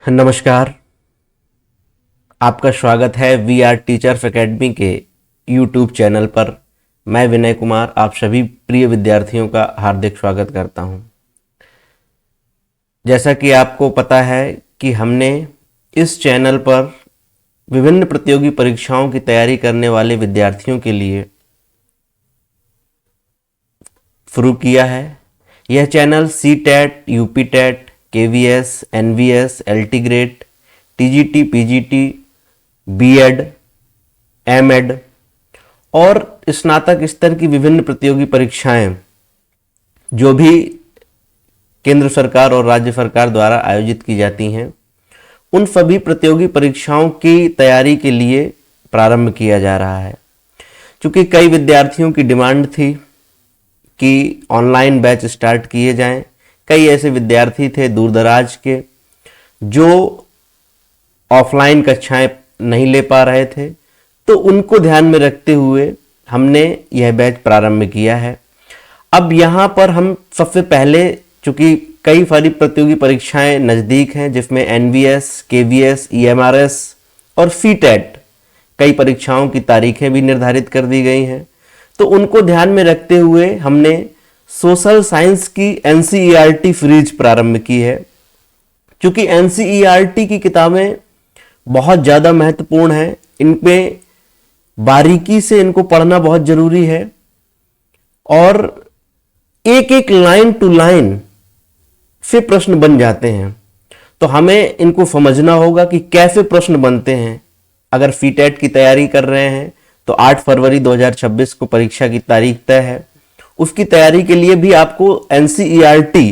नमस्कार। आपका स्वागत है वी आर टीचर्स एकेडमी के यूट्यूब चैनल पर। मैं विनय कुमार आप सभी प्रिय विद्यार्थियों का हार्दिक स्वागत करता हूं। जैसा कि आपको पता है कि हमने इस चैनल पर विभिन्न प्रतियोगी परीक्षाओं की तैयारी करने वाले विद्यार्थियों के लिए शुरू किया है। यह channel C TET, UP TET, KVS, NVS, LT grade, TGT, PGT, BEd, MEd और स्नातक स्तर की विभिन्न प्रतियोगी परीक्षाएं जो भी केंद्र सरकार और राज्य सरकार द्वारा आयोजित की जाती हैं, उन सभी प्रतियोगी परीक्षाओं की तैयारी के लिए प्रारंभ किया जा रहा है। क्योंकि कई विद्यार्थियों की डिमांड थी कि ऑनलाइन बैच स्टार्ट किए जाएं। कई ऐसे विद्यार्थी थे दूर दराज के जो ऑफलाइन कक्षाएं नहीं ले पा रहे थे, तो उनको ध्यान में रखते हुए हमने यह बैच प्रारंभ किया है। अब यहाँ पर हम सबसे पहले, चूंकि कई सारी प्रतियोगी परीक्षाएं नज़दीक हैं जिसमें एनवीएस, केवीएस, ईएमआरएस और सीटेट कई परीक्षाओं की तारीखें भी निर्धारित कर दी गई हैं, तो उनको ध्यान में रखते हुए हमने सोशल साइंस की एनसीईआरटी सीरीज प्रारंभ की है। क्योंकि एनसीईआरटी की किताबें बहुत ज़्यादा महत्वपूर्ण हैं, इन पे बारीकी से इनको पढ़ना बहुत जरूरी है और एक एक लाइन टू लाइन से प्रश्न बन जाते हैं, तो हमें इनको समझना होगा कि कैसे प्रश्न बनते हैं। अगर सीटेट की तैयारी कर रहे हैं तो 8 फरवरी 2026 को परीक्षा की तारीख तय है। उसकी तैयारी के लिए भी आपको एनसीईआरटी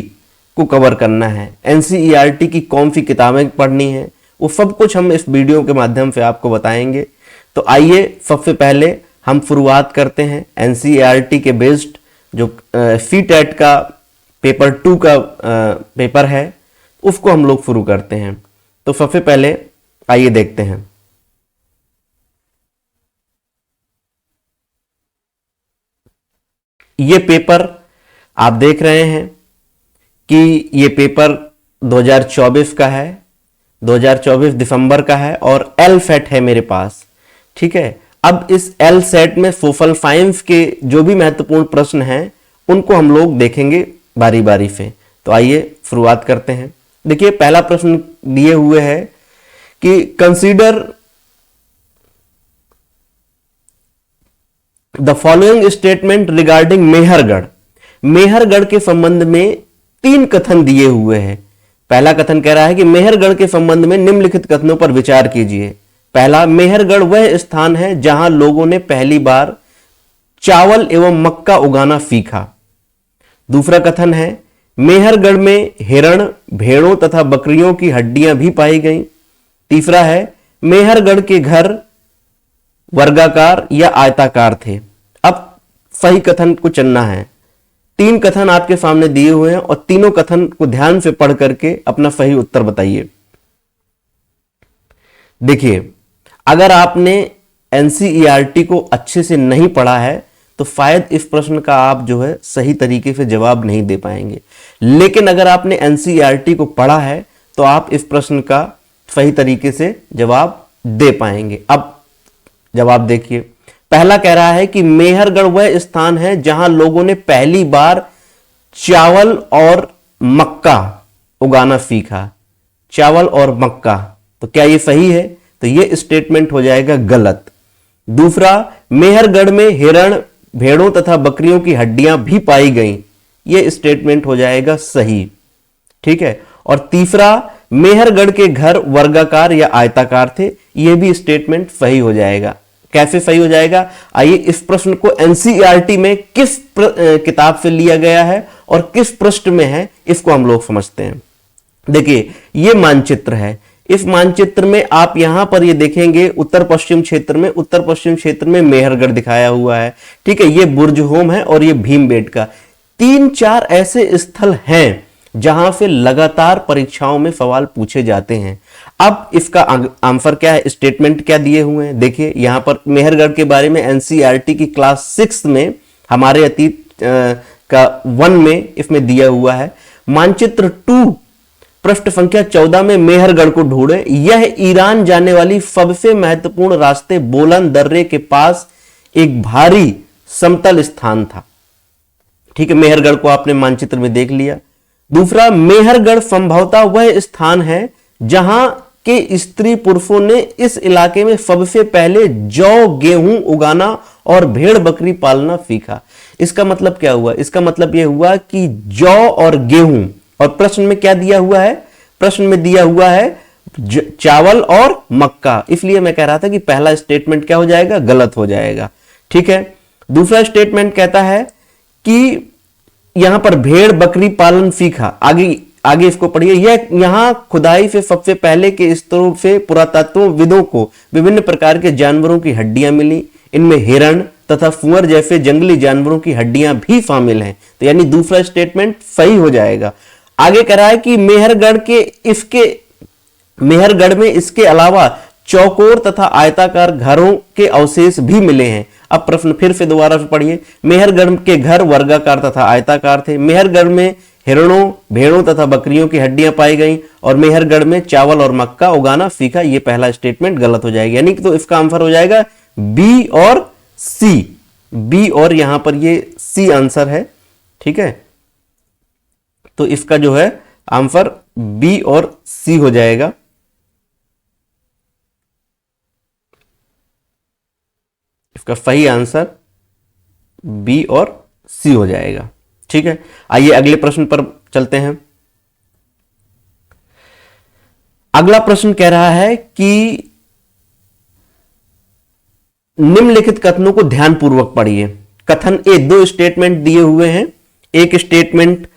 को कवर करना है। एनसीईआरटी की कौन सी किताबें पढ़नी है, वो सब कुछ हम इस वीडियो के माध्यम से आपको बताएंगे। तो आइए सबसे पहले हम शुरुआत करते हैं एनसीईआरटी के बेस्ड जो सीटेट का पेपर 2 का पेपर है, उसको हम लोग शुरू करते हैं। तो सबसे पहले आइए देखते हैं। ये पेपर आप देख रहे हैं कि ये पेपर 2024 का है, 2024 दिसंबर का है और एल सेट है मेरे पास। ठीक है, अब इस एल सेट में सोशल साइंस के जो भी महत्वपूर्ण प्रश्न हैं उनको हम लोग देखेंगे बारी बारी से। तो आइए शुरुआत करते हैं। देखिए, पहला प्रश्न दिए हुए है कि consider the following statement regarding Mehrgarh. Mehrgarh के संबंध में 3 कथन दिए हुए हैं। पहला कथन कह रहा है कि मेहरगढ़ के संबंध में निम्नलिखित कथनों पर विचार कीजिए। पहला, मेहरगढ़ वह स्थान है जहां लोगों ने पहली बार चावल एवं मक्का उगाना सीखा। दूसरा कथन है, मेहरगढ़ में हिरण, भेड़ों तथा बकरियों की हड्डियां भी पाई गईं। तीसरा है, मेहरगढ़ के घर वर्गाकार या आयताकार थे। अब सही कथन को चुनना है। 3 कथन आपके सामने दिए हुए हैं और तीनों कथन को ध्यान से पढ़ करके अपना सही उत्तर बताइए। देखिए, अगर आपने एनसीईआरटी को अच्छे से नहीं पढ़ा है तो शायद इस प्रश्न का आप जो है सही तरीके से जवाब नहीं दे पाएंगे, लेकिन अगर आपने एनसीईआरटी को पढ़ा है तो आप इस प्रश्न का सही तरीके से जवाब दे पाएंगे। अब जवाब देखिए, पहला कह रहा है कि मेहरगढ़ वह स्थान है जहां लोगों ने पहली बार चावल और मक्का उगाना सीखा। चावल और मक्का, तो क्या ये सही है? तो ये स्टेटमेंट हो जाएगा गलत। दूसरा, मेहरगढ़ में हिरण, भेड़ों तथा बकरियों की हड्डियां भी पाई गईं, ये स्टेटमेंट हो जाएगा सही। ठीक है, और तीसरा, मेहरगढ़ के घर वर्गाकार या आयताकार थे, यह भी स्टेटमेंट सही हो जाएगा। कैसे सही हो जाएगा? आइए इस प्रश्न को एनसीईआरटी में किस किताब से लिया गया है और किस पृष्ठ में है, इसको हम लोग समझते हैं। देखिए, यह मानचित्र है। इस मानचित्र में आप यहां पर ये देखेंगे उत्तर पश्चिम क्षेत्र में मेहरगढ़ दिखाया हुआ है। ठीक है, ये बुर्जहोम है और ये भीमबेटका। 3-4 ऐसे स्थल हैं जहां से लगातार परीक्षाओं में सवाल पूछे जाते हैं। अब इसका आंसर क्या है, स्टेटमेंट क्या दिए हुए हैं? देखिए, यहां पर मेहरगढ़ के बारे में एनसीईआरटी की क्लास 6 में हमारे अतीत का 1 में इसमें दिया हुआ है। मानचित्र 2 पृष्ठ संख्या 14 में मेहरगढ़ को ढूंढे। यह ईरान जाने वाली सबसे महत्वपूर्ण रास्ते बोलन दर्रे के पास एक भारी समतल स्थान था। ठीक है, मेहरगढ़ को आपने मानचित्र में देख लिया। दूसरा, मेहरगढ़ संभवतः वह स्थान है जहां के स्त्री पुरुषों ने इस इलाके में सबसे पहले जौ गेहूं उगाना और भेड़ बकरी पालना सीखा। इसका मतलब क्या हुआ? इसका मतलब यह हुआ कि जौ और गेहूं, और प्रश्न में क्या दिया हुआ है? प्रश्न में दिया हुआ है चावल और मक्का। इसलिए मैं कह रहा था कि पहला स्टेटमेंट क्या हो जाएगा? गलत हो जाएगा। ठीक है, दूसरा स्टेटमेंट कहता है कि यहां पर भेड़ बकरी पालन सीखा। आगे इसको पढ़िए। यह यहां खुदाई से सबसे पहले के स्तरों से पुरातत्वविदों को विभिन्न प्रकार के जानवरों की हड्डियां मिली। इनमें हिरण तथा सुअर जैसे जंगली जानवरों की हड्डियां भी शामिल हैं। तो यानी दूसरा स्टेटमेंट सही हो जाएगा। आगे कह रहा है कि मेहरगढ़ में इसके अलावा चौकोर तथा आयताकार घरों के अवशेष भी मिले हैं। अब प्रश्न फिर से दोबारा से पढ़िए। मेहरगढ़ के घर वर्गाकार तथा आयताकार थे। मेहरगढ़ में हिरणों, भेड़ों तथा बकरियों की हड्डियां पाई गई और मेहरगढ़ में चावल और मक्का उगाना सीखा। यह पहला स्टेटमेंट गलत हो जाएगा। यानी कि तो इसका आंसर हो जाएगा बी और सी। बी और यहां पर ये सी आंसर है। ठीक है, तो इसका जो है आंसर बी और सी हो जाएगा। इसका सही आंसर बी और सी हो जाएगा। ठीक है, आइए अगले प्रश्न पर चलते हैं। अगला प्रश्न कह रहा है कि निम्नलिखित कथनों को ध्यानपूर्वक पढ़िए। कथन ए, दो स्टेटमेंट दिए हुए हैं। एक स्टेटमेंट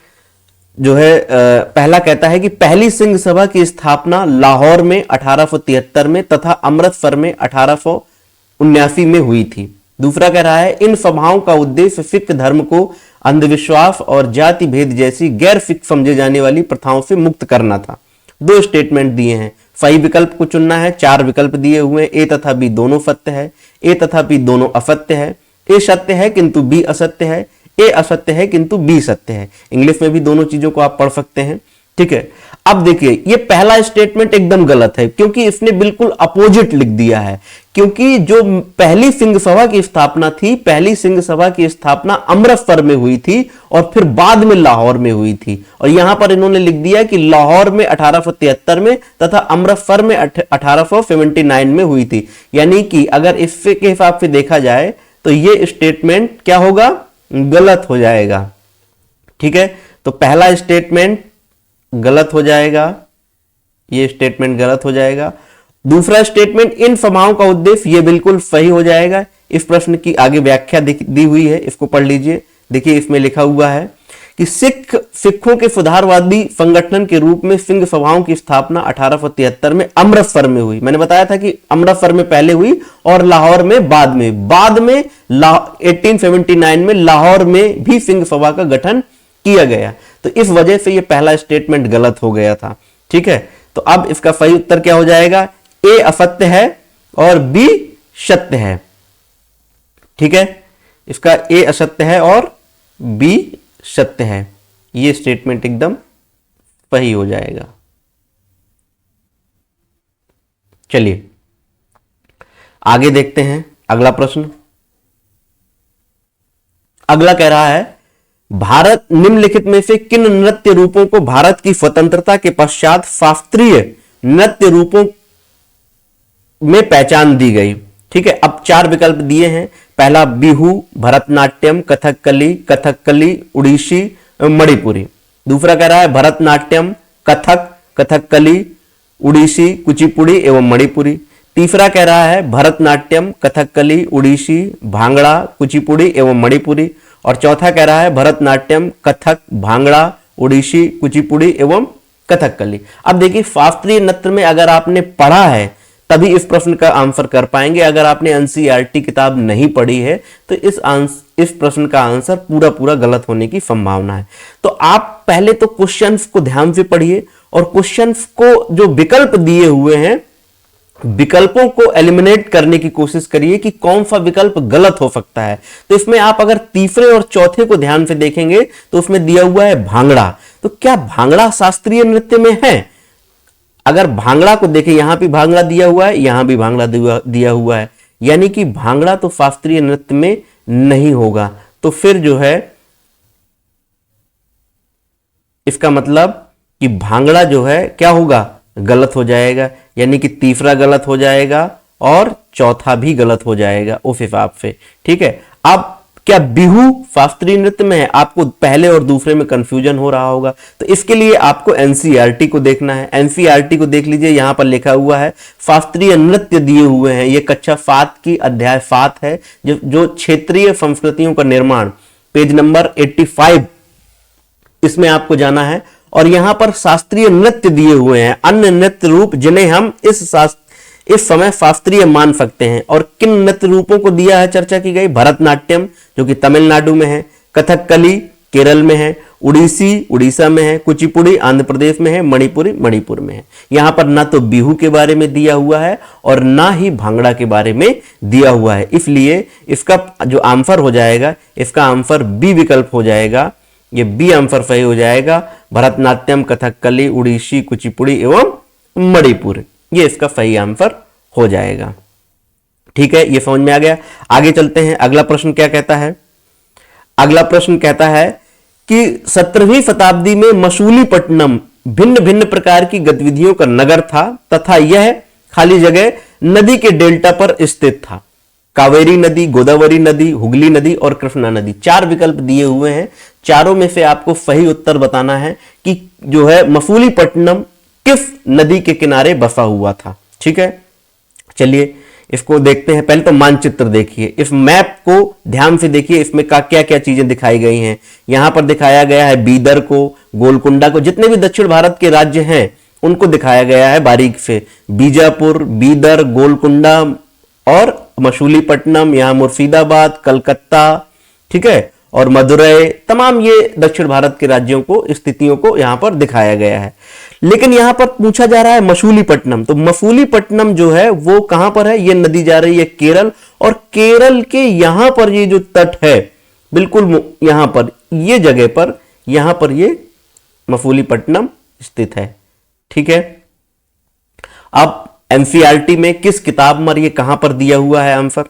जो है पहला कहता है कि पहली सिंह सभा की स्थापना लाहौर में 1873 में तथा अमृतसर में 1879 में हुई थी। दूसरा कह रहा है इन सभाओं का उद्देश्य सिख धर्म को अंधविश्वास और जाति भेद जैसी गैर सिख समझे जाने वाली प्रथाओं से मुक्त करना था। दो स्टेटमेंट दिए हैं, सही विकल्प को चुनना है। 4 विकल्प दिए हुए हैं। ए तथा बी दोनों सत्य है, ए तथा बी दोनों असत्य है, ए सत्य है किंतु बी असत्य है, ए असत्य है किंतु बी सत्य है। इंग्लिश में भी दोनों चीजों को आप पढ़ सकते हैं। ठीक है, अब देखिए ये पहला स्टेटमेंट एकदम गलत है क्योंकि इसने बिल्कुल अपोजिट लिख दिया है। क्योंकि जो पहली सिंह सभा की स्थापना थी, पहली सिंह सभा की स्थापना अमृतसर में हुई थी और फिर बाद में लाहौर में हुई थी। और यहां पर इन्होंने लिख दिया कि लाहौर में 1873 में तथा अमृतसर में 1879 में हुई थी। यानी कि अगर इसके हिसाब से देखा जाए तो ये स्टेटमेंट क्या होगा? गलत हो जाएगा। ठीक है, तो पहला स्टेटमेंट गलत हो जाएगा, ये स्टेटमेंट गलत हो जाएगा। दूसरा स्टेटमेंट इन सभाओं का उद्देश्य, ये बिल्कुल सही हो जाएगा। इस प्रश्न की आगे व्याख्या दी हुई है, इसको पढ़ लीजिए। देखिए इसमें लिखा हुआ है कि सिखों के सुधारवादी संगठन के रूप में सिंह सभाओं की स्थापना 1873 में अमृतसर में हुई। मैंने बताया था कि अमृतसर में पहले हुई और लाहौर में बाद में 1879 में लाहौर में भी सिंह सभा का गठन किया गया। तो इस वजह से यह पहला स्टेटमेंट गलत हो गया था। ठीक है, तो अब इसका सही उत्तर क्या हो जाएगा? ए असत्य है और बी सत्य है। ठीक है, इसका ए असत्य है और बी सत्य है। ये स्टेटमेंट एकदम सही हो जाएगा। चलिए आगे देखते हैं अगला प्रश्न। अगला कह रहा है भारत निम्नलिखित में से किन नृत्य रूपों को भारत की स्वतंत्रता के पश्चात शास्त्रीय नृत्य रूपों में पहचान दी गई। ठीक है, अब 4 विकल्प दिए हैं। पहला बिहू, भरतनाट्यम, कथकली, उड़ीसी, मणिपुरी। दूसरा कह रहा है भरतनाट्यम, कथकली, उड़ीसी, कुचिपुड़ी एवं मणिपुरी। तीसरा कह रहा है भरतनाट्यम, कथकली, उड़ीसी, भांगड़ा, कुचिपुड़ी एवं मणिपुरी। और चौथा कह रहा है भरतनाट्यम, कथक, भांगड़ा, उड़ीसी, कुचिपुड़ी एवं कथकली। अब देखिए शास्त्रीय नृत्य में अगर आपने पढ़ा है तभी इस प्रश्न का आंसर कर पाएंगे। अगर आपने एनसीईआरटी किताब नहीं पढ़ी है तो इस प्रश्न का आंसर पूरा गलत होने की संभावना है। तो आप पहले तो क्वेश्चंस को ध्यान से पढ़िए और क्वेश्चंस को जो विकल्प दिए हुए हैं विकल्पों को एलिमिनेट करने की कोशिश करिए कि कौन सा विकल्प गलत हो सकता है। तो इसमें आप अगर तीसरे और चौथे को ध्यान से देखेंगे तो उसमें दिया हुआ है भांगड़ा। तो क्या भांगड़ा शास्त्रीय नृत्य में है? अगर भांगड़ा को देखें, यहां भी भांगड़ा दिया हुआ है, यहां भी भांगड़ा दिया हुआ है, यानी कि भांगड़ा तो शास्त्रीय नृत्य में नहीं होगा। तो फिर जो है इसका मतलब कि भांगड़ा जो है क्या होगा, गलत हो जाएगा, यानी कि तीसरा गलत हो जाएगा और चौथा भी गलत हो जाएगा उस हिसाब से। ठीक है, अब क्या बिहू शास्त्रीय नृत्य में है? आपको पहले और दूसरे में कंफ्यूजन हो रहा होगा, तो इसके लिए आपको एनसीईआरटी को देखना है। एनसीईआरटी को देख लीजिए, यहां पर लिखा हुआ है शास्त्रीय नृत्य दिए हुए हैं। ये कक्षा 7 की अध्याय 7 है, जो क्षेत्रीय संस्कृतियों का निर्माण, पेज नंबर 85, इसमें आपको जाना है। और यहां पर शास्त्रीय नृत्य दिए हुए हैं, अन्य नृत्य रूप जिन्हें हम इस समय शास्त्रीय मान सकते हैं। और किन नृत्य रूपों को दिया है, चर्चा की गई। भरतनाट्यम जो कि तमिलनाडु में है, कथकली केरल में है, उड़ीसी उड़ीसा में है, कुचिपुड़ी आंध्र प्रदेश में है, मणिपुरी मणिपुर में है। यहां पर ना तो बिहू के बारे में दिया हुआ है और ना ही भांगड़ा के बारे में दिया हुआ है, इसलिए इसका जो आंसर हो जाएगा, इसका आंसर बी विकल्प हो जाएगा। ये बी आंसर सही हो जाएगा। भरतनाट्यम, कथकली, उड़ीसी, कुचिपुड़ी एवं मणिपुर, ये इसका सही आंसर हो जाएगा। ठीक है, ये समझ में आ गया। आगे चलते हैं, अगला प्रश्न क्या कहता है। अगला प्रश्न कहता है कि 17वीं शताब्दी में मसूलीपट्टनम भिन्न भिन्न प्रकार की गतिविधियों का नगर था तथा यह खाली जगह नदी के डेल्टा पर स्थित था। कावेरी नदी, गोदावरी नदी, हुगली नदी और कृष्णा नदी, 4 विकल्प दिए हुए हैं। चारों में से आपको सही उत्तर बताना है कि जो है मसूलीपट्टनम किस नदी के किनारे बसा हुआ था। ठीक है, चलिए इसको देखते हैं। पहले तो मानचित्र देखिए, इस मैप को ध्यान से देखिए, इसमें क्या क्या चीजें दिखाई गई हैं। यहां पर दिखाया गया है बीदर को, गोलकुंडा को, जितने भी दक्षिण भारत के राज्य हैं उनको दिखाया गया है बारीक से। बीजापुर, बीदर, गोलकुंडा और मसूलीपट्टनम, यहां मुर्शिदाबाद, कलकत्ता, ठीक है, और मदुरई, तमाम ये दक्षिण भारत के राज्यों को, स्थितियों को यहां पर दिखाया गया है। लेकिन यहां पर पूछा जा रहा है मसूलीपट्टनम, तो मसूलीपट्टनम जो है वो कहां पर है? ये नदी जा रही है केरल, और केरल के यहां पर ये जो तट है, बिल्कुल यहां पर ये जगह पर, यहां पर ये मसूलीपट्टनम स्थित है। ठीक है, अब एनसीईआरटी में किस किताब में ये कहां पर दिया हुआ है आंसर?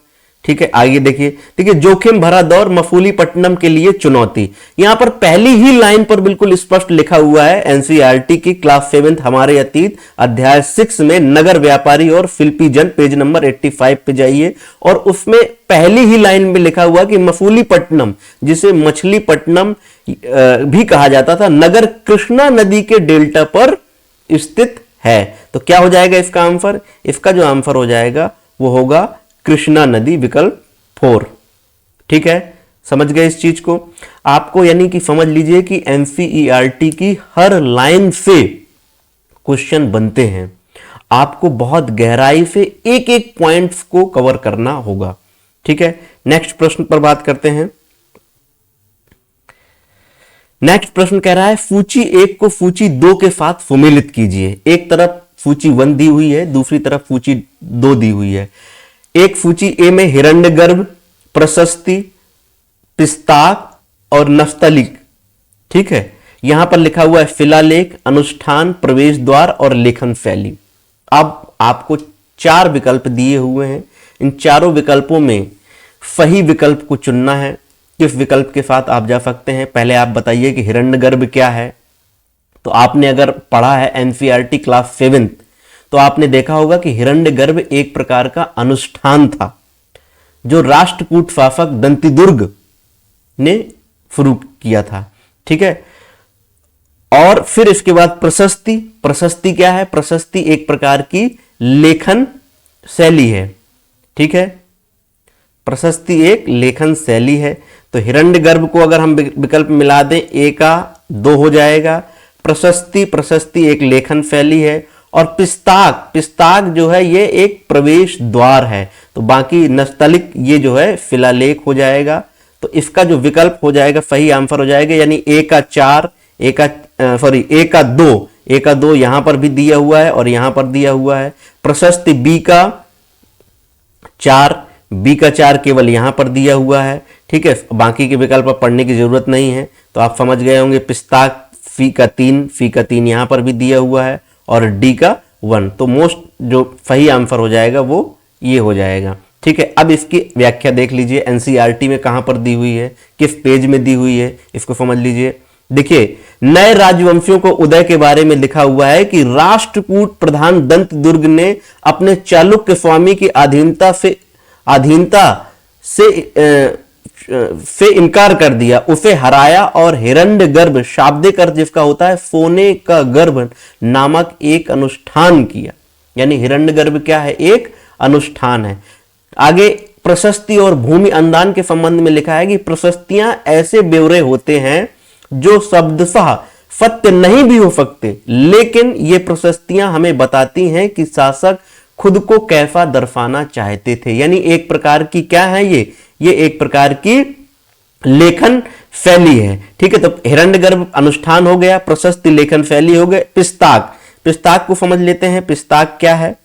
ठीक है, आगे देखिए, जोखिम भरा दौर मसूलीपट्टनम के लिए चुनौती। यहां पर पहली ही लाइन पर बिल्कुल स्पष्ट लिखा हुआ है, एनसीईआरटी की क्लास 7 हमारे अतीत अध्याय 6 में नगर व्यापारी और शिल्पी जन, पेज नंबर 85 पे जाइए, और उसमें पहली ही लाइन में लिखा हुआ कि मसूलीपट्टनम, जिसे मछलीपट्टनम भी कहा जाता था, नगर कृष्णा नदी के डेल्टा पर स्थित है। तो क्या हो जाएगा इसका आंसर? इसका जो आंसर हो जाएगा वो होगा कृष्णा नदी, विकल्प 4। ठीक है, समझ गए इस चीज को? आपको यानी कि समझ लीजिए कि एनसीईआरटी की हर लाइन से क्वेश्चन बनते हैं। आपको बहुत गहराई से एक एक पॉइंट्स को कवर करना होगा। ठीक है, नेक्स्ट प्रश्न पर बात करते हैं। नेक्स्ट प्रश्न कह रहा है सूची 1 को सूची 2 के साथ सम्मिलित कीजिए। एक तरफ सूची 1 दी हुई है, दूसरी तरफ सूची 2 दी हुई है। एक सूची ए में हिरण्यगर्भ, प्रशस्ति, पिस्ताक और नफ्तालिक, ठीक है, यहां पर लिखा हुआ है शिलालेख, अनुष्ठान, प्रवेश द्वार और लेखन शैली। अब आपको 4 विकल्प दिए हुए हैं, इन चारों विकल्पों में सही विकल्प को चुनना है। किस विकल्प के साथ आप जा सकते हैं? पहले आप बताइए कि हिरण्यगर्भ क्या है। तो आपने अगर पढ़ा है एनसीईआरटी क्लास 7 तो आपने देखा होगा कि हिरण्यगर्भ एक प्रकार का अनुष्ठान था जो राष्ट्रकूट शासक दंतिदुर्ग ने शुरू किया था। ठीक है, और फिर इसके बाद प्रशस्ति। प्रशस्ति क्या है? प्रशस्ति एक प्रकार की लेखन शैली है। ठीक है, प्रशस्ति एक लेखन शैली है। तो हिरण्यगर्भ को अगर हम विकल्प मिला दें, ए का 2 हो जाएगा। प्रशस्ति एक लेखन शैली है। और पिस्ताक जो है ये एक प्रवेश द्वार है। तो बाकी नस्तलिक ये जो है शिलालेख हो जाएगा। तो इसका जो विकल्प हो जाएगा, सही आंसर हो जाएगा, यानी ए का 2, ए का 2 यहां पर भी दिया हुआ है और यहां पर दिया हुआ है। प्रशस्ति बी का 4, बी का 4 केवल यहां पर दिया हुआ है, ठीक है। बाकी के विकल्प पढ़ने की जरूरत नहीं है, तो आप समझ गए होंगे। पिस्ताक फी का 3 यहां पर भी दिया हुआ है और डी का 1। तो मोस्ट जो सही आंसर हो जाएगा वो ये हो जाएगा, ठीक है। अब इसकी व्याख्या देख लीजिए, एनसीईआरटी में कहां पर दी हुई है, किस पेज में दी हुई है, इसको समझ लीजिए। देखिए, नए राजवंशियों को उदय के बारे में लिखा हुआ है कि राष्ट्रकूट प्रधान दंतदुर्ग ने अपने चालुक्य स्वामी की अधीनता से इनकार कर दिया, उसे हराया और हिरण्यगर्भ, शाब्दिक अर्थ जिसका होता है सोने का गर्भ नामक एक अनुष्ठान किया। यानी हिरण्यगर्भ क्या है, एक अनुष्ठान है। आगे प्रशस्ति और भूमि अनुदान के संबंध में लिखा है कि प्रशस्तियां ऐसे ब्यौरे होते हैं जो शब्दशः सत्य नहीं भी हो सकते, लेकिन ये प्रशस्तियां हमें बताती हैं कि शासक खुद को कैसा दर्शाना चाहते थे। यानी एक प्रकार की क्या है, ये एक प्रकार की लेखन शैली है, ठीक है। तो हिरण्यगर्भ अनुष्ठान हो गया, प्रशस्ति लेखन शैली हो गए। पिस्ताक को समझ लेते हैं, पिस्ताक क्या है,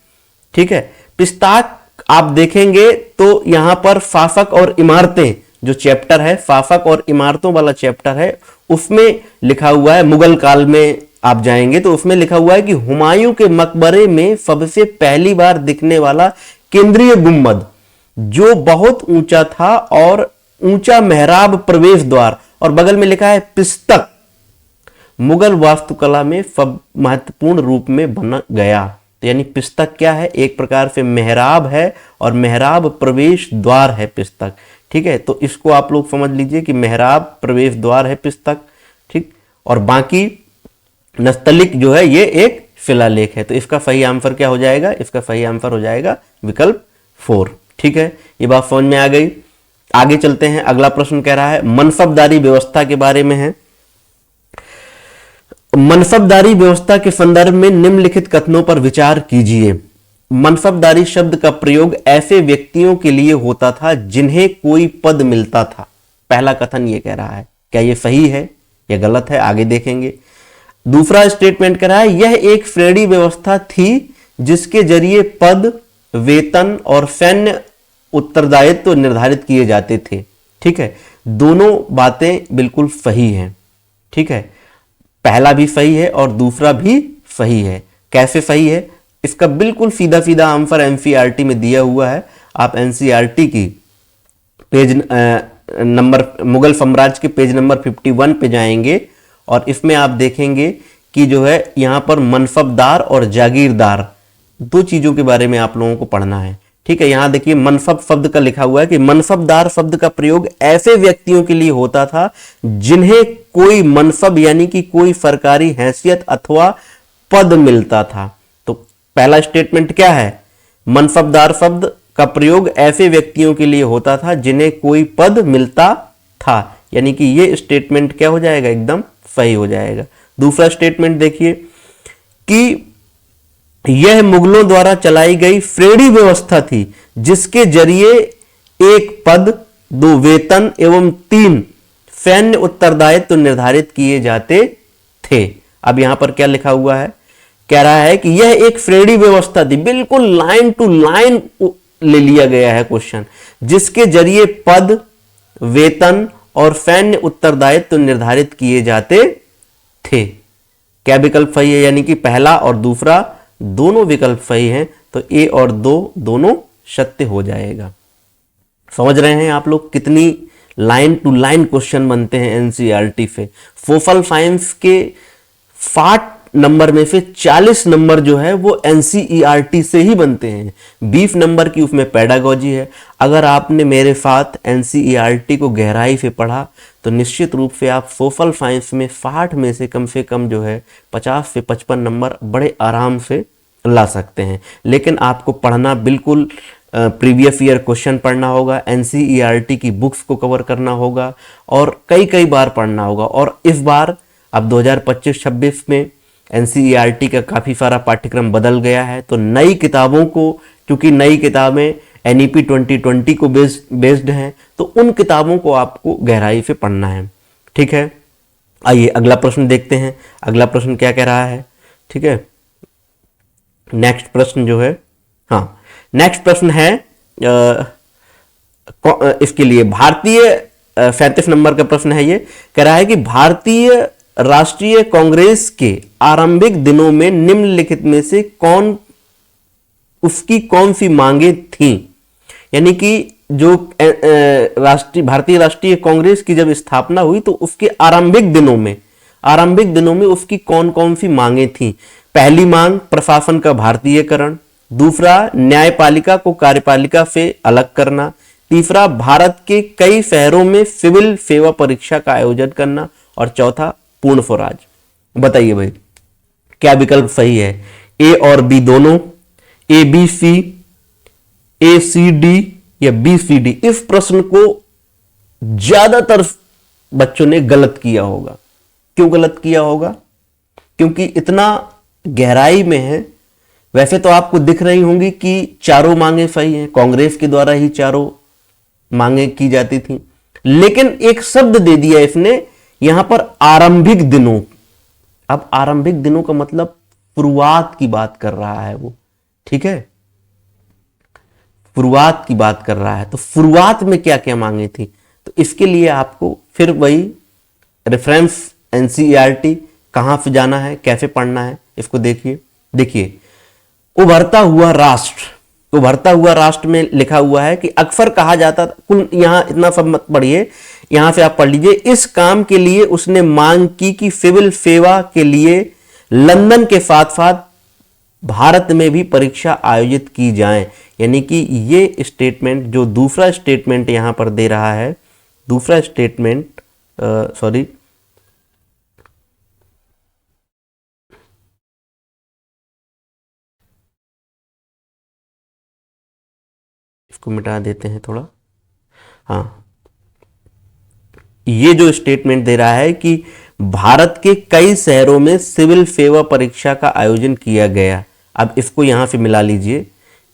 ठीक है। पिस्ताक आप देखेंगे तो यहां पर शासक और इमारतें जो चैप्टर है, शासक और इमारतों वाला चैप्टर है, उसमें लिखा हुआ है, मुगल काल में आप जाएंगे तो उसमें लिखा हुआ है कि हुमायूं के मकबरे में सबसे पहली बार दिखने वाला केंद्रीय गुंबद जो बहुत ऊंचा था और ऊंचा मेहराब प्रवेश द्वार, और बगल में लिखा है पिस्तक, मुगल वास्तुकला में सब महत्वपूर्ण रूप में बना गया। तो यानी पिस्तक क्या है, एक प्रकार से मेहराब है और मेहराब प्रवेश द्वार है पिस्तक, ठीक है। तो इसको आप लोग समझ लीजिए कि मेहराब प्रवेश द्वार है पिस्तक, ठीक। और बाकी नस्तलिक जो है ये एक शिलालेख है। तो इसका सही आंसर क्या हो जाएगा, इसका सही आंसर हो जाएगा विकल्प 4, ठीक है। ये बात समझ में आ गई। आगे चलते हैं, अगला प्रश्न कह रहा है मनसबदारी व्यवस्था के बारे में है। मनसबदारी व्यवस्था के संदर्भ में निम्नलिखित कथनों पर विचार कीजिए। मनसबदारी शब्द का प्रयोग ऐसे व्यक्तियों के लिए होता था जिन्हें कोई पद मिलता था। पहला कथन ये कह रहा है, क्या ये सही है या गलत है, आगे देखेंगे। दूसरा स्टेटमेंट कह रहा है यह एक श्रेणी व्यवस्था थी जिसके जरिए पद, वेतन और सैन्य उत्तरदायित्व निर्धारित किए जाते थे, ठीक है। दोनों बातें बिल्कुल सही हैं, ठीक है। पहला भी सही है और दूसरा भी सही है। कैसे सही है, इसका बिल्कुल सीधा सीधा आंसर एनसीईआरटी में दिया हुआ है। आप एनसीईआरटी की पेज नंबर, मुगल साम्राज्य के पेज नंबर 51 पे जाएंगे और इसमें आप देखेंगे कि जो है यहां पर मनसबदार और जागीरदार दो चीजों के बारे में आप लोगों को पढ़ना है, ठीक है। यहां देखिए मनसब शब्द का लिखा हुआ है कि मनसबदार शब्द का प्रयोग ऐसे व्यक्तियों के लिए होता था जिन्हें कोई मनसब यानी कि कोई सरकारी हैसियत अथवा पद मिलता था। तो पहला स्टेटमेंट क्या है, मनसबदार शब्द का प्रयोग ऐसे व्यक्तियों के लिए होता था जिन्हें कोई पद मिलता था, यानी कि ये स्टेटमेंट क्या हो जाएगा, एकदम सही हो जाएगा। दूसरा स्टेटमेंट देखिए कि यह मुगलों द्वारा चलाई गई श्रेणी व्यवस्था थी जिसके जरिए 1 पद, 2 वेतन एवं 3 सैन्य उत्तरदायित्व निर्धारित किए जाते थे। अब यहां पर क्या लिखा हुआ है, कह रहा है कि यह एक श्रेणी व्यवस्था थी, बिल्कुल लाइन टू लाइन ले लिया गया है क्वेश्चन, जिसके जरिए पद, वेतन और सैन्य उत्तरदायित्व निर्धारित किए जाते थे। क्या विकल्प सही है, यानी कि पहला और दूसरा दोनों विकल्प सही हैं, तो ए और 2 दोनों सत्य हो जाएगा। समझ रहे हैं आप लोग कितनी लाइन टू लाइन क्वेश्चन बनते हैं एनसीईआरटी से। सोशल साइंस के 60 नंबर में से 40 नंबर जो है वो एनसीईआरटी से ही बनते हैं, 20 नंबर की उसमें पेडागोजी है। अगर आपने मेरे साथ एनसीईआरटी को गहराई से पढ़ा तो निश्चित रूप से आप सोशल साइंस में 60 में से कम जो है 50 से 55 नंबर बड़े आराम से ला सकते हैं। लेकिन आपको पढ़ना बिल्कुल प्रीवियस ईयर क्वेश्चन पढ़ना होगा, एनसीईआरटी की बुक्स को कवर करना होगा और कई बार पढ़ना होगा। और इस बार अब 2025-26 में एनसीईआरटी का काफ़ी सारा पाठ्यक्रम बदल गया है, तो नई किताबों को, क्योंकि नई किताबें एनईपी 2020 को बेस्ड हैं, तो उन किताबों को आपको गहराई से पढ़ना है, ठीक है। आइए अगला प्रश्न देखते हैं। अगला प्रश्न क्या कह रहा है, ठीक है। नेक्स्ट प्रश्न जो है, हाँ नेक्स्ट प्रश्न है इसके लिए भारतीय 35 नंबर का प्रश्न है। ये कह रहा है कि भारतीय राष्ट्रीय कांग्रेस के आरंभिक दिनों में निम्नलिखित में से उसकी कौन सी मांगे थीं। यानी कि जो भारतीय राष्ट्रीय कांग्रेस की जब स्थापना हुई तो उसके आरंभिक दिनों में उसकी कौन कौन सी मांगे थीं। पहली मांग प्रशासन का भारतीयकरण, दूसरा न्यायपालिका को कार्यपालिका से अलग करना, तीसरा भारत के कई शहरों में सिविल सेवा परीक्षा का आयोजन करना, और चौथा पूर्ण स्वराज। बताइए भाई क्या विकल्प सही है, ए और बी दोनों, A B C, A C D या बी सी डी। इस प्रश्न को ज्यादातर बच्चों ने गलत किया होगा। क्यों गलत किया होगा? क्योंकि इतना गहराई में है। वैसे तो आपको दिख रही होंगी कि चारों मांगे सही हैं, कांग्रेस के द्वारा ही चारों मांगे की जाती थी, लेकिन एक शब्द दे दिया इसने यहां पर आरंभिक दिनों। अब आरंभिक दिनों का मतलब शुरुआत की बात कर रहा है वो, ठीक है, शुरुआत की बात कर रहा है। तो शुरुआत में क्या क्या मांगे थी, तो इसके लिए आपको फिर वही रेफरेंस एनसीईआरटी कहां से जाना है, कैसे पढ़ना है, इसको देखिए उभरता हुआ राष्ट्र में लिखा हुआ है कि अक्सर कहा जाता था, कुल यहां इतना सब मत पढ़िए, यहां से आप पढ़ लीजिए। इस काम के लिए उसने मांग की कि सिविल सेवा के लिए लंदन के साथ साथ भारत में भी परीक्षा आयोजित की जाए। यानी कि ये स्टेटमेंट जो दूसरा स्टेटमेंट यहां पर दे रहा है, दूसरा स्टेटमेंट सॉरी इसको मिटा देते हैं थोड़ा। हाँ, ये जो स्टेटमेंट दे रहा है कि भारत के कई शहरों में सिविल सेवा परीक्षा का आयोजन किया गया। अब इसको यहां से मिला लीजिए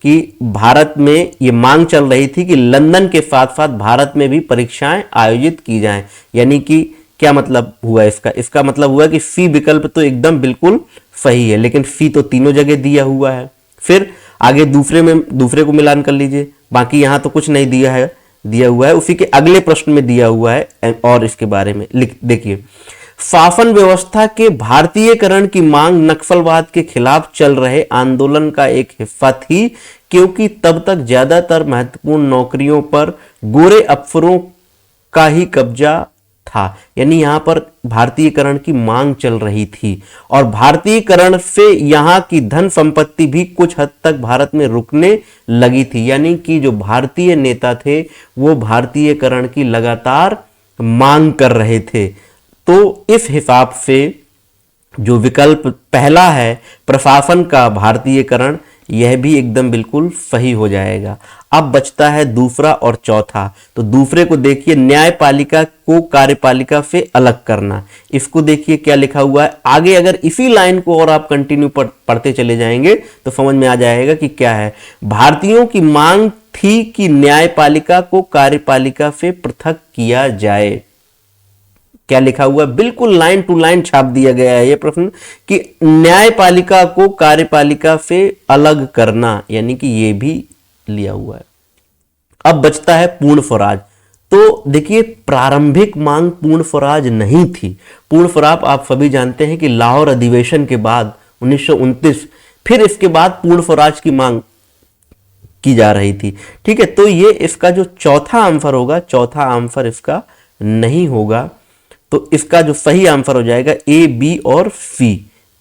कि भारत में ये मांग चल रही थी कि लंदन के साथ साथ भारत में भी परीक्षाएं आयोजित की जाएं। यानी कि क्या मतलब हुआ इसका मतलब हुआ कि सी विकल्प तो एकदम बिल्कुल सही है, लेकिन सी तो तीनों जगह दिया हुआ है। फिर आगे दूसरे को मिलान कर लीजिए, बाकी यहां तो कुछ नहीं दिया हुआ है, उसी के अगले प्रश्न में दिया हुआ है और इसके बारे में देखिए, शासन व्यवस्था के भारतीयकरण की मांग नक्सलवाद के खिलाफ चल रहे आंदोलन का एक हिस्सा थी, क्योंकि तब तक ज्यादातर महत्वपूर्ण नौकरियों पर गोरे अफसरों का ही कब्जा था। यानी यहां पर भारतीयकरण की मांग चल रही थी और भारतीयकरण से यहां की धन संपत्ति भी कुछ हद तक भारत में रुकने लगी थी। यानी कि जो भारतीय नेता थे वो भारतीयकरण की लगातार मांग कर रहे थे। तो इस हिसाब से जो विकल्प पहला है प्रशासन का भारतीयकरण, यह भी एकदम बिल्कुल सही हो जाएगा। अब बचता है दूसरा और चौथा। तो दूसरे को देखिए, न्यायपालिका को कार्यपालिका से अलग करना। इसको देखिए क्या लिखा हुआ है आगे। अगर इसी लाइन को और आप कंटिन्यू पढ़ते चले जाएंगे तो समझ में आ जाएगा कि क्या है। भारतीयों की मांग थी कि न्यायपालिका को कार्यपालिका से पृथक किया जाए। क्या लिखा हुआ है, बिल्कुल लाइन टू लाइन छाप दिया गया है ये प्रश्न कि न्यायपालिका को कार्यपालिका से अलग करना, यानी कि ये भी लिया हुआ है। अब बचता है पूर्ण स्वराज। तो देखिए प्रारंभिक मांग पूर्ण स्वराज नहीं थी। पूर्ण स्वराज आप सभी जानते हैं कि लाहौर अधिवेशन के बाद 1929 फिर इसके बाद पूर्ण स्वराज की मांग की जा रही थी। ठीक है, तो ये इसका जो चौथा आंसर होगा, चौथा आंसर इसका नहीं होगा। तो इसका जो सही आंसर हो जाएगा ए बी और सी।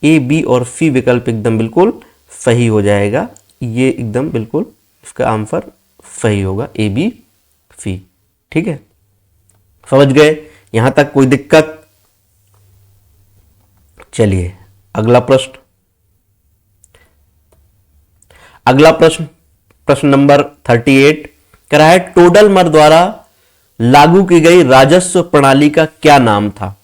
ए बी और सी विकल्प एकदम बिल्कुल सही हो जाएगा। ये एकदम बिल्कुल इसका आंसर सही होगा, ए बी सी। ठीक है, समझ गए यहां तक, कोई दिक्कत? चलिए अगला प्रश्न। अगला प्रश्न, प्रश्न नंबर 38 कह रहा है टोडरमल द्वारा लागू की गई राजस्व प्रणाली का क्या नाम था?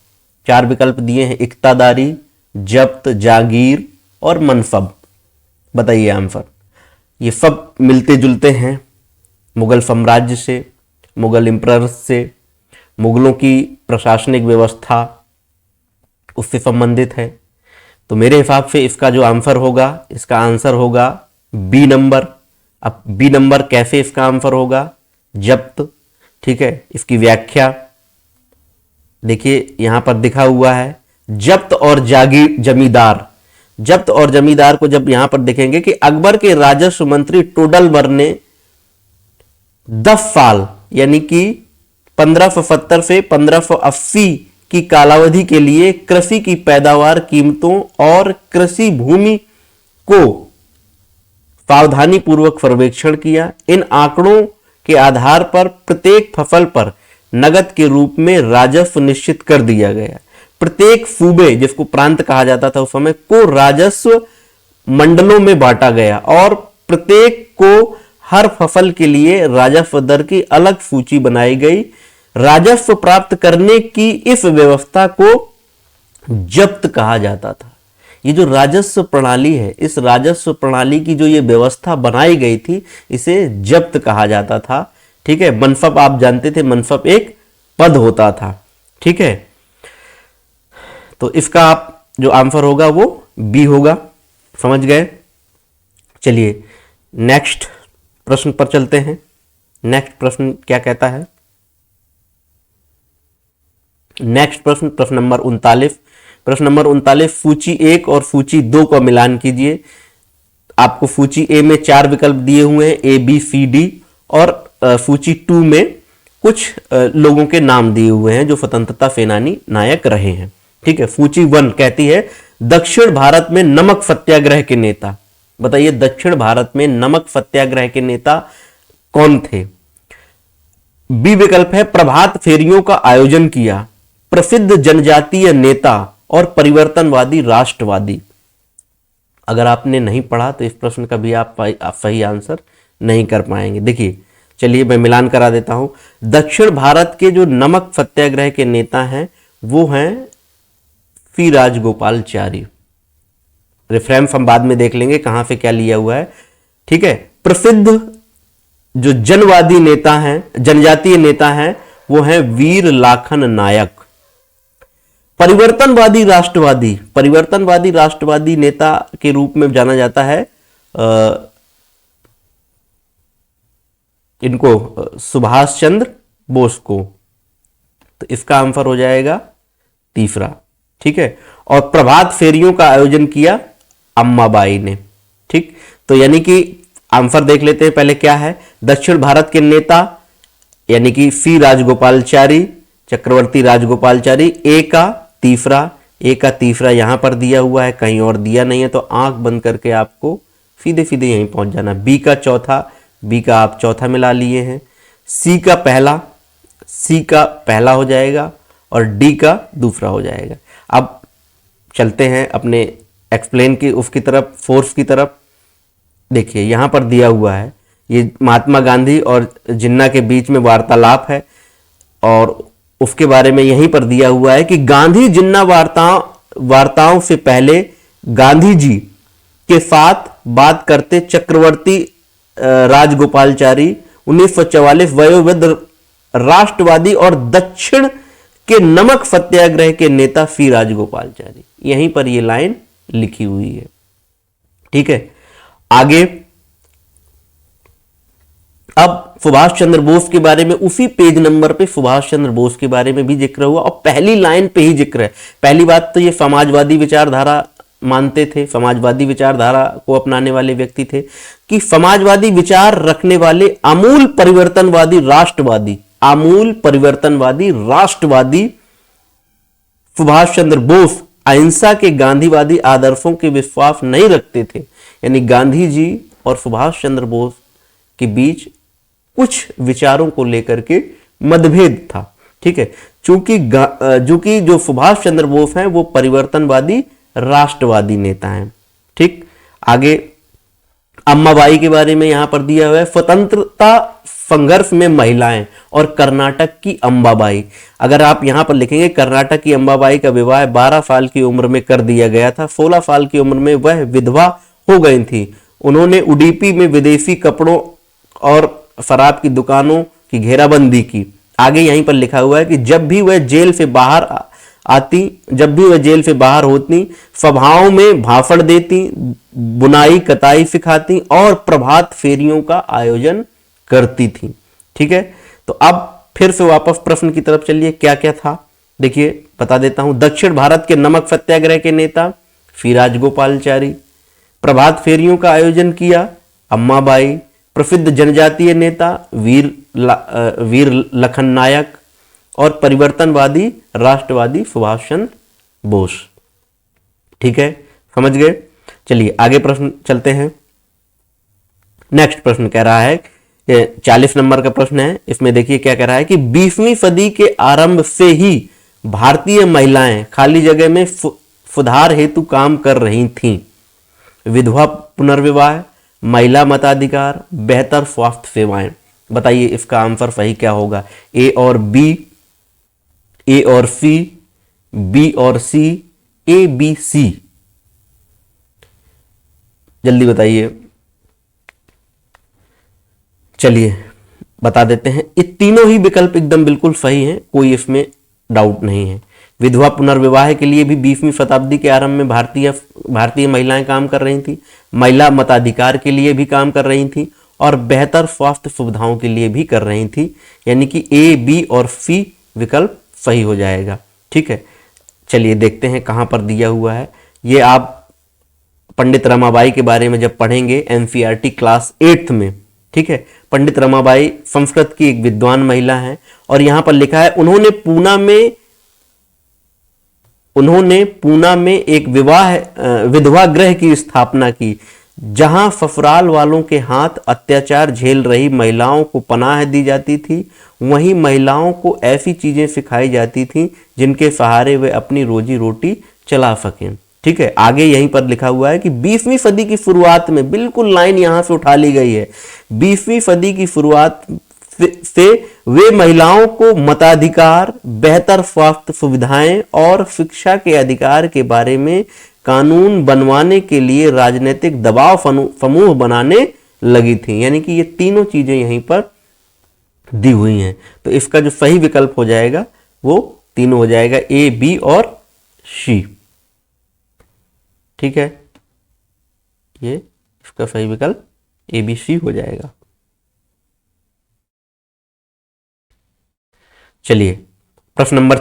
चार विकल्प दिए हैं, इक्तादारी, जब्त, जागीर और मनसब। बताइए आंसर। ये सब मिलते जुलते हैं मुगल साम्राज्य से, मुगल एम्परर्स से, मुगलों की प्रशासनिक व्यवस्था उससे संबंधित है। तो मेरे हिसाब से इसका जो आंसर होगा, इसका आंसर होगा बी नंबर। अब बी नंबर कैसे इसका आंसर होगा? जब्त। ठीक है, इसकी व्याख्या देखिए यहां पर दिखा हुआ है, जब्त और जागीर जमींदार। जब्त और जमींदार को जब यहां पर देखेंगे कि अकबर के राजस्व मंत्री टोडरमल ने 10 साल यानी कि 1570 से 1580 की कालावधि के लिए कृषि की पैदावार, कीमतों और कृषि भूमि को सावधानी पूर्वक सर्वेक्षण किया। इन आंकड़ों के आधार पर प्रत्येक फसल पर नगद के रूप में राजस्व निश्चित कर दिया गया। प्रत्येक सूबे, जिसको प्रांत कहा जाता था उस समय, को राजस्व मंडलों में बांटा गया और प्रत्येक को हर फसल के लिए राजस्व दर की अलग सूची बनाई गई। राजस्व प्राप्त करने की इस व्यवस्था को जब्त कहा जाता था। ये जो राजस्व प्रणाली है, इस राजस्व प्रणाली की जो ये व्यवस्था बनाई गई थी, इसे जब्त कहा जाता था। ठीक है, मनसब आप जानते थे, मनसब एक पद होता था। ठीक है, तो इसका आप जो आंसर होगा वो बी होगा। समझ गए? चलिए नेक्स्ट प्रश्न पर चलते हैं। नेक्स्ट प्रश्न क्या कहता है? नेक्स्ट प्रश्न, प्रश्न नंबर 39। प्रश्न नंबर 39, सूची 1 और सूची 2 का मिलान कीजिए। आपको सूची ए में 4 विकल्प दिए हुए हैं, ए बी सी डी, और सूची 2 में कुछ लोगों के नाम दिए हुए हैं जो स्वतंत्रता सेनानी नायक रहे हैं। ठीक है, सूची 1 कहती है दक्षिण भारत में नमक सत्याग्रह के नेता। बताइए दक्षिण भारत में नमक सत्याग्रह के नेता कौन थे? बी विकल्प है प्रभात फेरियों का आयोजन किया, प्रसिद्ध जनजातीय नेता और परिवर्तनवादी राष्ट्रवादी। अगर आपने नहीं पढ़ा तो इस प्रश्न का भी आप सही आंसर नहीं कर पाएंगे। देखिए, चलिए मैं मिलान करा देता हूं। दक्षिण भारत के जो नमक सत्याग्रह के नेता हैं वो हैं पी राजगोपालचारी। रेफरेंस हम बाद में देख लेंगे कहां से क्या लिया हुआ है। ठीक है, प्रसिद्ध जो जनवादी नेता हैं, जनजातीय नेता हैं, वो हैं वीर लाखन नायक। परिवर्तनवादी राष्ट्रवादी नेता के रूप में जाना जाता है इनको, सुभाष चंद्र बोस को। तो इसका आंसर हो जाएगा तीसरा। ठीक है, और प्रभात फेरियों का आयोजन किया अम्माबाई ने। ठीक, तो यानी कि आंसर देख लेते हैं पहले क्या है। दक्षिण भारत के नेता यानी कि सी राजगोपालचारी, चक्रवर्ती राजगोपालचारी। ए का तीसरा यहां पर दिया हुआ है, कहीं और दिया नहीं है, तो आंख बंद करके आपको सीधे सीधे यहीं पहुंच जाना। बी का आप चौथा मिला लिए हैं। सी का पहला हो जाएगा और डी का दूसरा हो जाएगा। अब चलते हैं अपने एक्सप्लेन की उसकी तरफ, फोर्स की तरफ। देखिए यहां पर दिया हुआ है, ये महात्मा गांधी और जिन्ना के बीच में वार्तालाप है और उसके बारे में यहीं पर दिया हुआ है कि गांधी जिन्ना वार्ताओं से पहले गांधी जी के साथ बात करते चक्रवर्ती राजगोपालचारी 1944 वयोवृद्ध राष्ट्रवादी और दक्षिण के नमक सत्याग्रह के नेता सी राजगोपालचारी। यहीं पर यह लाइन लिखी हुई है। ठीक है, आगे अब सुभाष चंद्र बोस के बारे में उसी पेज नंबर पे सुभाष चंद्र बोस के बारे में भी जिक्र हुआ और पहली लाइन पे ही जिक्र है। पहली बात तो ये समाजवादी विचारधारा मानते थे, समाजवादी विचारधारा को अपनाने वाले व्यक्ति थे कि समाजवादी विचार रखने वाले आमूल परिवर्तनवादी राष्ट्रवादी सुभाष चंद्र बोस अहिंसा के गांधीवादी आदर्शों के विश्वास नहीं रखते थे। यानी गांधी जी और सुभाष चंद्र बोस के बीच कुछ विचारों को लेकर के मतभेद था। ठीक है, चूंकि जो सुभाष चंद्र बोस हैं वो परिवर्तनवादी राष्ट्रवादी नेता हैं। ठीक, आगे अम्माबाई के बारे में यहां पर दिया हुआ है स्वतंत्रता संघर्ष में महिलाएं और कर्नाटक की अम्बाबाई। अगर आप यहां पर लिखेंगे कर्नाटक की अम्बाबाई का विवाह 12 साल की उम्र में कर दिया गया था। 16 साल की उम्र में वह विधवा हो गई थी। उन्होंने उडुपी में विदेशी कपड़ों और शराब की दुकानों की घेराबंदी की। आगे यहीं पर लिखा हुआ है कि जब भी वह जेल से बाहर आती, जब भी वह जेल से बाहर होती सभाओं में भाषण देती, बुनाई कताई सिखाती और प्रभात फेरियों का आयोजन करती थी। ठीक है, तो अब फिर से वापस प्रश्न की तरफ चलिए, क्या क्या था देखिए बता देता हूं। दक्षिण भारत के नमक सत्याग्रह के नेता श्री राजगोपालचारी, प्रभात फेरियों का आयोजन किया अम्माबाई, प्रसिद्ध जनजातीय नेता वीर लखन नायक और परिवर्तनवादी राष्ट्रवादी सुभाष चंद्र बोस। ठीक है, समझ गए। चलिए आगे प्रश्न चलते हैं। नेक्स्ट प्रश्न कह रहा है, 40 नंबर का प्रश्न है, इसमें देखिए क्या कह रहा है कि 20वीं सदी के आरंभ से ही भारतीय महिलाएं खाली जगह में सुधार हेतु काम कर रही थीं। विधवा पुनर्विवाह, महिला मताधिकार, बेहतर स्वास्थ्य सेवाएं। बताइए इसका आंसर सही क्या होगा? ए और बी, ए और सी, बी और सी, ए बी सी, जल्दी बताइए। चलिए बता देते हैं, ये तीनों ही विकल्प एकदम बिल्कुल सही हैं, कोई इसमें डाउट नहीं है। विधवा पुनर्विवाह के लिए भी 20वीं शताब्दी के आरंभ में भारतीय महिलाएं काम कर रही थी, महिला मताधिकार के लिए भी काम कर रही थी और बेहतर स्वास्थ्य सुविधाओं के लिए भी कर रही थी, यानी कि ए, बी और सी विकल्प सही हो जाएगा। ठीक है, चलिए देखते हैं कहां पर दिया हुआ है। ये आप पंडित रमाबाई के बारे में जब पढ़ेंगे एनसीईआरटी क्लास 8th में। ठीक है, पंडित रमाबाई संस्कृत की एक विद्वान महिला हैं और यहां पर लिखा है उन्होंने पूना में एक विधवा गृह की स्थापना की, जहां ससुराल वालों के हाथ अत्याचार झेल रही महिलाओं को पनाह दी जाती थी। वहीं महिलाओं को ऐसी चीजें सिखाई जाती थीं जिनके सहारे वे अपनी रोजी रोटी चला सकें। ठीक है, आगे यहीं पर लिखा हुआ है कि 20वीं सदी की शुरुआत में, बिल्कुल लाइन यहां से उठा ली गई है, 20वीं सदी की शुरुआत से वे महिलाओं को मताधिकार, बेहतर स्वास्थ्य सुविधाएं और शिक्षा के अधिकार के बारे में कानून बनवाने के लिए राजनीतिक दबाव समूह बनाने लगी थी। यानी कि ये तीनों चीजें यहीं पर दी हुई हैं, तो इसका जो सही विकल्प हो जाएगा वो तीनों हो जाएगा, ए, बी और सी। ठीक है, ये इसका सही विकल्प ए, बी, सी हो जाएगा। चलिए प्रश्न नंबर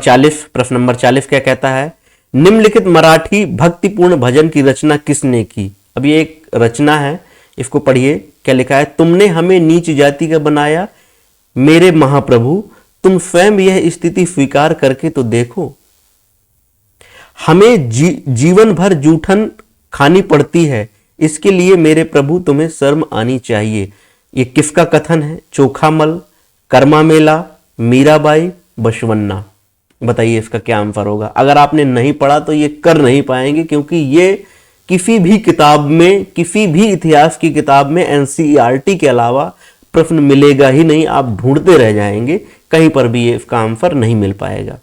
40 क्या कहता है? निम्नलिखित मराठी भक्तिपूर्ण भजन की रचना किसने की? अब ये एक रचना है, इसको पढ़िए। क्या लिखा है? तुमने हमें नीच जाति का बनाया मेरे महाप्रभु, तुम स्वयं यह स्थिति स्वीकार करके तो देखो। हमें जीवन भर जूठन खानी पड़ती है, इसके लिए मेरे प्रभु तुम्हें शर्म आनी चाहिए। ये किसका कथन है? चोखामल, कर्मा मेला, मीराबाई, बसवन्ना। बताइए इसका क्या आंसर होगा? अगर आपने नहीं पढ़ा तो ये कर नहीं पाएंगे, क्योंकि ये किसी भी किताब में, किसी भी इतिहास की किताब में एनसीईआरटी के अलावा प्रश्न मिलेगा ही नहीं। आप ढूंढते रह जाएंगे, कहीं पर भी ये इसका आंसर नहीं मिल पाएगा।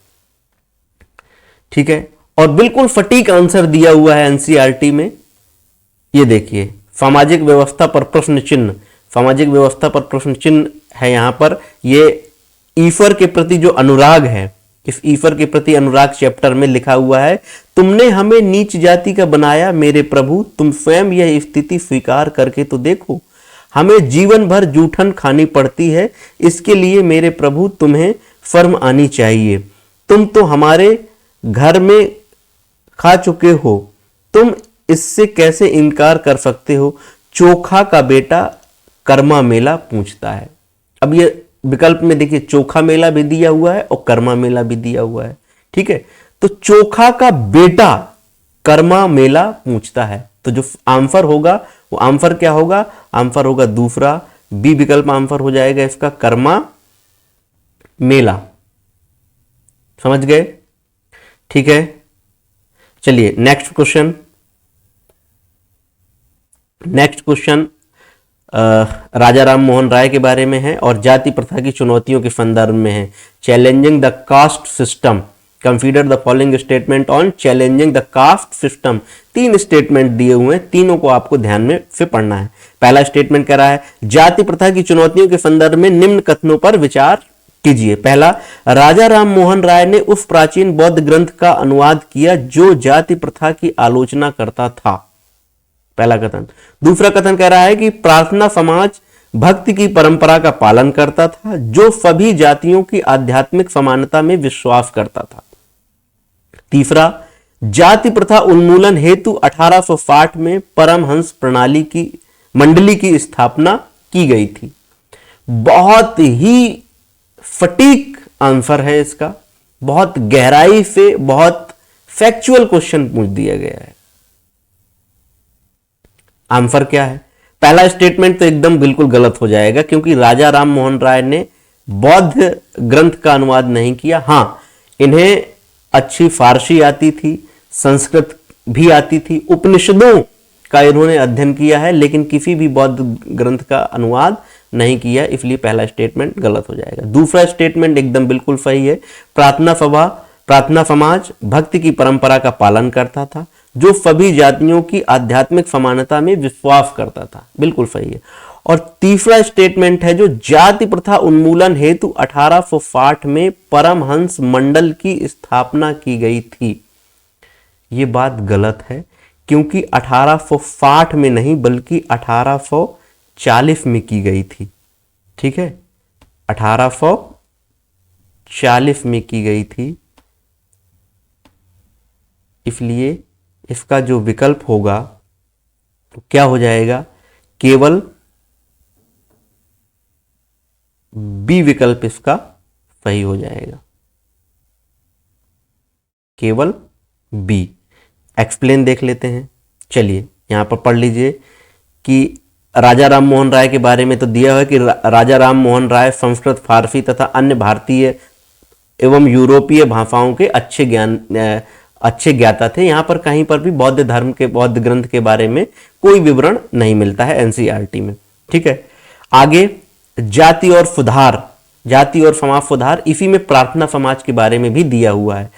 ठीक है, और बिल्कुल सटीक आंसर दिया हुआ है एनसीईआरटी में। ये देखिए, सामाजिक व्यवस्था पर प्रश्न चिन्ह, सामाजिक व्यवस्था पर प्रश्न चिन्ह है यहां पर। ये ईश्वर के प्रति जो अनुराग है, इस ईश्वर के प्रति अनुराग चैप्टर में लिखा हुआ है, तुमने हमें नीच जाति का बनाया मेरे प्रभु, तुम स्वयं यह स्थिति स्वीकार करके तो देखो। हमें जीवन भर जूठन खानी पड़ती है, इसके लिए मेरे प्रभु तुम्हें शर्म आनी चाहिए। तुम तो हमारे घर में खा चुके हो, तुम इससे कैसे इनकार कर सकते हो? चोखा का बेटा कर्मा मेला पूछता है। अब ये विकल्प में देखिए, चोखा मेला भी दिया हुआ है और कर्मा मेला भी दिया हुआ है। ठीक है, तो चोखा का बेटा कर्मा मेला पूछता है, तो जो आंसर होगा वो आंसर क्या होगा? आंसर होगा दूसरा, बी विकल्प आंसर हो जाएगा इसका, कर्मा मेला। समझ गए? ठीक है, चलिए नेक्स्ट क्वेश्चन। राजा राम मोहन राय के बारे में है और जाति प्रथा की चुनौतियों के संदर्भ में है। Challenging the caste system, consider the following statement on challenging the caste system. 3 statement दिए हुए हैं, तीनों को आपको ध्यान में से पढ़ना है। पहला स्टेटमेंट कह रहा है, जाति प्रथा की चुनौतियों के संदर्भ में निम्न कथनों पर विचार कीजिए। पहला, राजा राम मोहन राय ने उस प्राचीन बौद्ध ग्रंथ का अनुवाद किया जो जाति प्रथा की आलोचना करता था। पहला कथन। दूसरा कथन कह रहा है कि प्रार्थना समाज भक्ति की परंपरा का पालन करता था जो सभी जातियों की आध्यात्मिक समानता में विश्वास करता था। तीसरा, जाति प्रथा उन्मूलन हेतु 1860 में परमहंस प्रणाली की मंडली की स्थापना की गई थी। बहुत ही सटीक आंसर है इसका, बहुत गहराई से बहुत फैक्चुअल क्वेश्चन पूछ दिया गया है। आंसर क्या है? पहला स्टेटमेंट तो एकदम बिल्कुल गलत हो जाएगा क्योंकि राजा राम मोहन राय ने बौद्ध ग्रंथ का अनुवाद नहीं किया। हां, इन्हें अच्छी फारसी आती थी, संस्कृत भी आती थी, उपनिषदों का इन्होंने अध्ययन किया है, लेकिन किसी भी बौद्ध ग्रंथ का अनुवाद नहीं किया, इसलिए पहला स्टेटमेंट गलत हो जाएगा। दूसरा स्टेटमेंट एकदम बिल्कुल सही है। प्रार्थना समाज भक्ति की परंपरा का पालन करता था जो सभी जातियों की आध्यात्मिक समानता में विश्वास करता था, बिल्कुल सही है। और तीसरा स्टेटमेंट है जो जाति प्रथा उन्मूलन हेतु 1860 में परमहंस मंडल की स्थापना की गई थी। ये बात गलत है क्योंकि 1860 में नहीं बल्कि 1840 में की गई थी। ठीक है, 1840 में की गई थी, इसलिए इसका जो विकल्प होगा क्या हो जाएगा? केवल बी विकल्प इसका सही हो जाएगा, केवल बी। एक्सप्लेन देख लेते हैं। चलिए यहां पर पढ़ लीजिए कि राजा राम मोहन राय के बारे में तो दिया हुआ है कि राजा राम मोहन राय संस्कृत, फारसी तथा अन्य भारतीय एवं यूरोपीय भाषाओं के अच्छे ज्ञाता थे। यहां पर कहीं पर भी बौद्ध धर्म के बौद्ध ग्रंथ के बारे में कोई विवरण नहीं मिलता है एनसीईआरटी में। ठीक है, आगे जाति और समाज सुधार, इसी में प्रार्थना समाज के बारे में भी दिया हुआ है।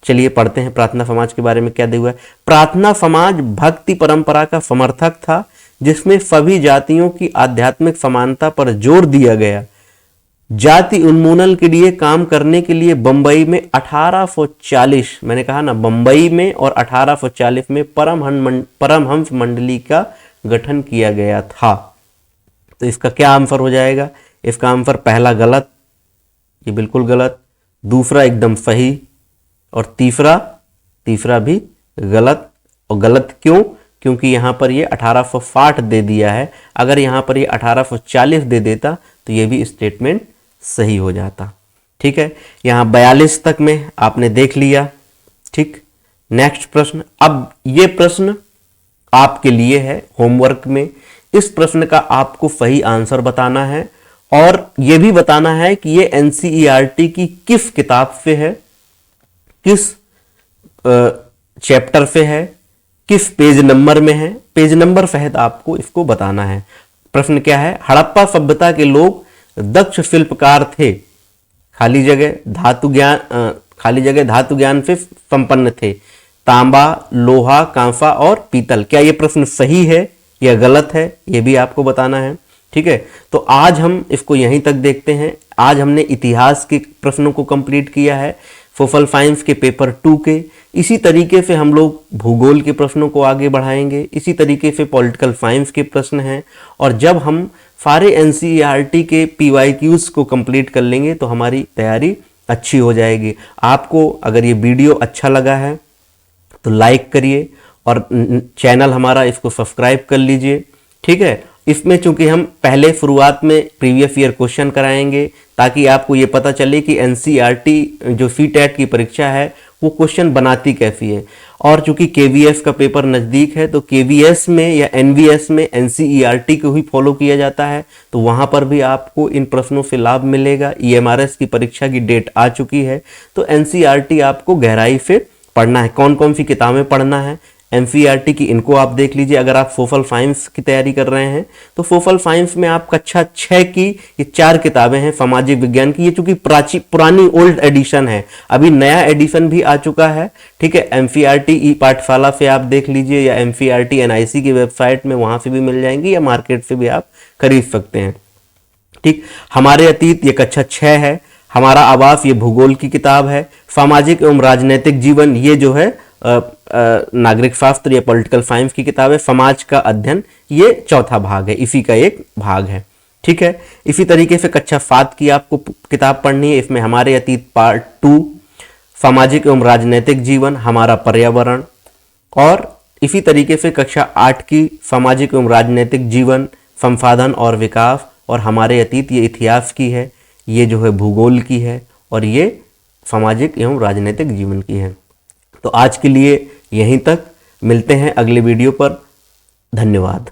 चलिए पढ़ते हैं प्रार्थना समाज के बारे में क्या दिया हुआ है। प्रार्थना समाज भक्ति परंपरा का समर्थक था जिसमें सभी जातियों की आध्यात्मिक समानता पर जोर दिया गया। जाति उन्मूलन के लिए काम करने के लिए बंबई में 1840, मैंने कहा ना बंबई में, और 1840 में परमहंस मंडली का गठन किया गया था। तो इसका क्या आंसर हो जाएगा? इसका आंसर पहला गलत, ये बिल्कुल गलत, दूसरा एकदम सही, और तीसरा भी गलत। और गलत क्यों? क्योंकि यहां पर ये 1860 दे दिया है। अगर यहां पर ये 1840 दे देता तो ये भी स्टेटमेंट सही हो जाता। ठीक है, यहां 42 तक में आपने देख लिया। ठीक, नेक्स्ट प्रश्न। अब ये प्रश्न आपके लिए है होमवर्क में। इस प्रश्न का आपको सही आंसर बताना है और यह भी बताना है कि ये एनसीईआरटी की किस किताब से है, किस चैप्टर से है, किस पेज नंबर में है। पेज नंबर सहित आपको इसको बताना है। प्रश्न क्या है? हड़प्पा सभ्यता के लोग दक्ष शिल्पकार थे, खाली जगह धातु ज्ञान से संपन्न थे, तांबा, लोहा, कांसा और पीतल। क्या यह प्रश्न सही है या गलत है, यह भी आपको बताना है। ठीक है, तो आज हम इसको यहीं तक देखते हैं। आज हमने इतिहास के प्रश्नों को कंप्लीट किया है, सोशल साइंस के पेपर 2 के। इसी तरीके से हम लोग भूगोल के प्रश्नों को आगे बढ़ाएंगे, इसी तरीके से पॉलिटिकल साइंस के प्रश्न हैं। और जब हम सारे एनसीईआरटी के पीवाईक्यूज को कंप्लीट कर लेंगे तो हमारी तैयारी अच्छी हो जाएगी। आपको अगर ये वीडियो अच्छा लगा है तो लाइक करिए और चैनल हमारा इसको सब्सक्राइब कर लीजिए। ठीक है, इसमें चूंकि हम पहले शुरुआत में प्रीवियस ईयर क्वेश्चन कराएंगे ताकि आपको ये पता चले कि एनसीईआरटी जो सीटेट की परीक्षा है वो क्वेश्चन बनाती कैसी है। और चूंकि केवीएस का पेपर नज़दीक है तो केवीएस में या एनवीएस में एनसीईआरटी को ही फॉलो किया जाता है, तो वहाँ पर भी आपको इन प्रश्नों से लाभ मिलेगा। ईएमआरएस की परीक्षा की डेट आ चुकी है, तो एनसीईआरटी आपको गहराई से पढ़ना है। कौन कौन सी किताबें पढ़ना है एनसीईआरटी की, इनको आप देख लीजिए। अगर आप सोशल साइंस की तैयारी कर रहे हैं तो सोशल साइंस में आप कक्षा 6 की ये 4 किताबें हैं सामाजिक विज्ञान की। ये चूंकि पुरानी ओल्ड एडिशन है, अभी नया एडिशन भी आ चुका है। ठीक है, एनसीईआरटी ई पाठशाला से आप देख लीजिए या एनसीईआरटी एनआईसी की वेबसाइट में, वहां से भी मिल जाएंगी या मार्केट से भी आप खरीद सकते हैं। ठीक, हमारे अतीत ये कक्षा 6 है। हमारा आवास ये भूगोल की किताब है। सामाजिक एवं राजनीतिक जीवन ये जो है नागरिक शास्त्र या पॉलिटिकल साइंस की किताब है। समाज का अध्ययन ये चौथा भाग है, इसी का एक भाग है। ठीक है, इसी तरीके से कक्षा 7 की आपको किताब पढ़नी है। इसमें हमारे अतीत पार्ट 2, सामाजिक एवं राजनीतिक जीवन, हमारा पर्यावरण, और इसी तरीके से कक्षा 8 की सामाजिक एवं राजनीतिक जीवन, संसाधन और विकास, और हमारे अतीत ये इतिहास की है, ये जो है भूगोल की है, और ये सामाजिक एवं राजनीतिक जीवन की है। तो आज के लिए यहीं तक, मिलते हैं अगले वीडियो पर। धन्यवाद।